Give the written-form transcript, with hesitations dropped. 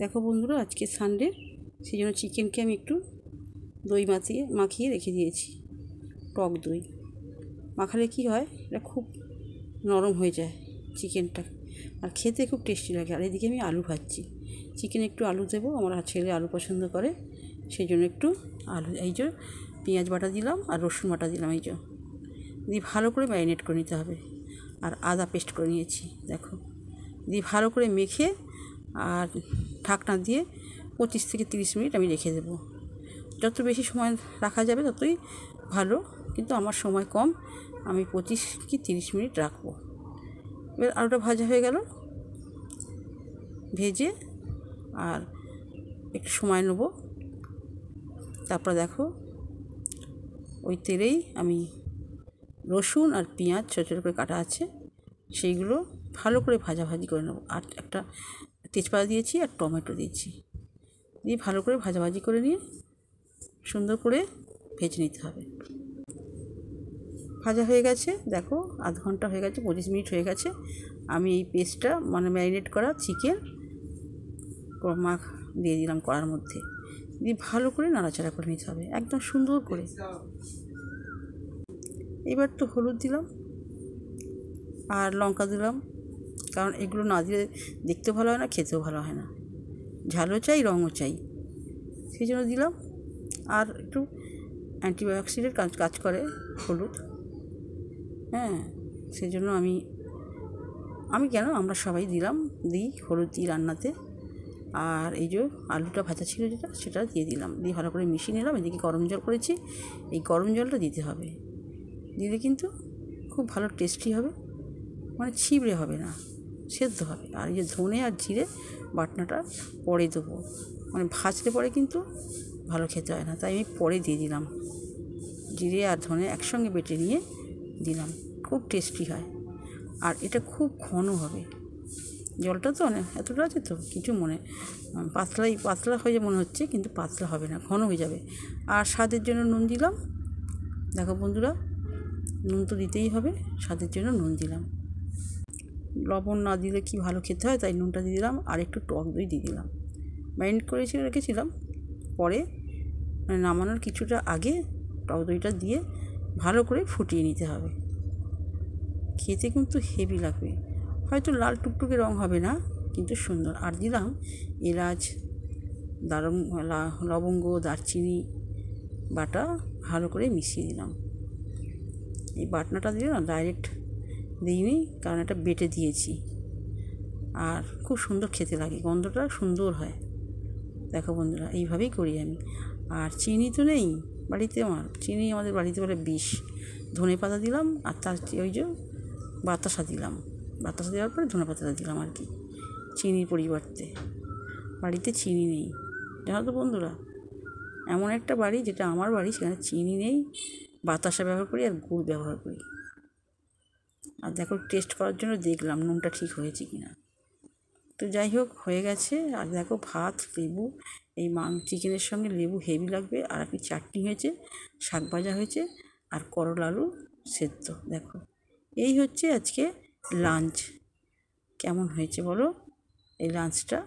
দেখো বন্ধুরা, আজকে সানডে, সেই জন্য চিকেনকে আমি একটু দই মাখিয়ে রেখে দিয়েছি। টক দই মাখালে কি হয়, এটা খুব নরম হয়ে যায় চিকেনটা, আর খেতে খুব টেস্টি লাগে। আর এদিকে আমি আলু ভাজছি। চিকেনে একটু আলু দেবো, আমার ছেলে আলু পছন্দ করে, সেই জন্য একটু আলু, এই যে পেঁয়াজ বাটা দিলাম আর রসুন বাটা দিলাম, এই যে দিয়ে ভালো করে ম্যারিনেট করে নিতে হবে। আর আদা পেস্ট করে নিয়েছি, দেখো, দিয়ে ভালো করে মেখে আর ঢাকনা দিয়ে 25 থেকে 30 মিনিট আমি রেখে দেবো। যত বেশি সময় রাখা যাবে ততই ভালো, কিন্তু আমার সময় কম, আমি 25 কি 30 মিনিট রাখবো। এবার আলুটা ভাজা হয়ে গেল, ভেজে আর একটু সময় নেব। তারপর দেখো, ওই তেলেই আমি রসুন আর পেঁয়াজ ছোটো ছোটো করে কাটা আছে, সেইগুলো ভালো করে ভাজাভাজি করে নেব। আর একটা তেজপাতা দিয়েছি আর টমেটো দিয়েছি, দিয়ে ভালো করে ভাজাভাজি করে নিয়ে সুন্দর করে ভেজে নিতে হবে। ভাজা হয়ে গেছে, দেখো আধ ঘন্টা হয়ে গেছে, 25 মিনিট হয়ে গেছে। আমি এই পেস্টটা ম্যারিনেট করা চিকেন দিয়ে দিলাম কড়ার মধ্যে, দিয়ে ভালো করে নাড়াচাড়া করে নিতে হবে একদম সুন্দর করে। এবার তো হলুদ দিলাম আর লঙ্কা দিলাম, কারণ এগুলো না দিলে দেখতেও ভালো হয় না, খেতেও ভালো হয় না। ঝালও চাই, রঙও চাই, সেই জন্য দিলাম। আর একটু অ্যান্টিঅক্সিডেন্ট কাজ করে হলুদ, হ্যাঁ, সেই জন্য আমি কেন, আমরা সবাই দিই হলুদ দিই রান্নাতে। আর এই যে আলুটা ভাজা ছিল সেটা দিয়ে দিলাম, দিয়ে ভালো করে মিশিয়ে নিলাম। এদিকে গরম জল করেছি, এই গরম জলটা দিতে হবে, দিলে কিন্তু খুব ভালো টেস্টি হবে, ছিবড়ে হবে না, সেদ্ধ হবে। আর এই যে ধনে আর জিরে বাটনাটা পরে দেবো, ভাজলে পরে কিন্তু ভালো খেতে হয় না, তাই আমি পরে দিয়ে দিলাম। জিরে আর ধনে একসঙ্গে বেটে নিয়ে দিলাম, খুব টেস্টি হয়। আর এটা খুব ঘন হবে, জলটা তো এতটা আছে তো কিছু পাতলা হয়ে মনে হচ্ছে, কিন্তু পাতলা হবে না, ঘন হয়ে যাবে। আর স্বাদের জন্য নুন দিলাম, দেখো বন্ধুরা, নুন তো দিতেই হবে, স্বাদের জন্য নুন দিলাম। লবণ না দিলে কি ভালো খেতে হয়, তাই নুনটা দিয়ে দিলাম। আর একটু টক দই দিয়ে দিলাম, ম্যারিনেট করে রেখেছিলাম। পরে নামানোর কিছুটা আগে টক দইটা দিয়ে ভালো করে ফুটিয়ে নিতে হবে। খেতে কিন্তু হেভি লাগবে, হয়তো লাল টুকটুকে রঙ হবে না, কিন্তু সুন্দর। আর দিলাম এলাচ, লবঙ্গ, দারচিনি বাটা ভালো করে মিশিয়ে দিলাম। এই বাটনাটা দিয়ে না ডাইরেক্ট দিইনি, কারণ এটা বেটে দিয়েছি, আর খুব সুন্দর খেতে লাগে, গন্ধটা সুন্দর হয়। দেখো বন্ধুরা, এইভাবেই করি আমি। আর চিনি তো নেই বাড়িতে, চিনি আমাদের বাড়িতে বলে বিষ। ধনে পাতা দিলাম, আর তার ওই যে বাতাসা দিলাম, বাতাসা দেওয়ার পরে ধনে পাতাটা দিলাম আর কি, চিনির পরিবর্তে। বাড়িতে চিনি নেই, জানো তো বন্ধুরা, এমন একটা বাড়ি যেটা আমার বাড়ি, সেখানে চিনি নেই, বাতাসা ব্যবহার করি আর গুড় ব্যবহার করি। আর দেখো, টেস্ট করার জন্য দেখলাম নুনটা ঠিক হয়েছে কি না। তো যাই হোক, হয়ে গেছে। আর দেখো, ভাত, লেবু, এই চিকেনের সঙ্গে লেবু হেভি লাগবে। আর একটি চাটনি হয়েছে, শাক ভাজা হয়েছে, আর করলা আলু সেদ্ধ। দেখো, এই হচ্ছে আজকে লাঞ্চ। কেমন হয়েছে বলো এই লাঞ্চটা?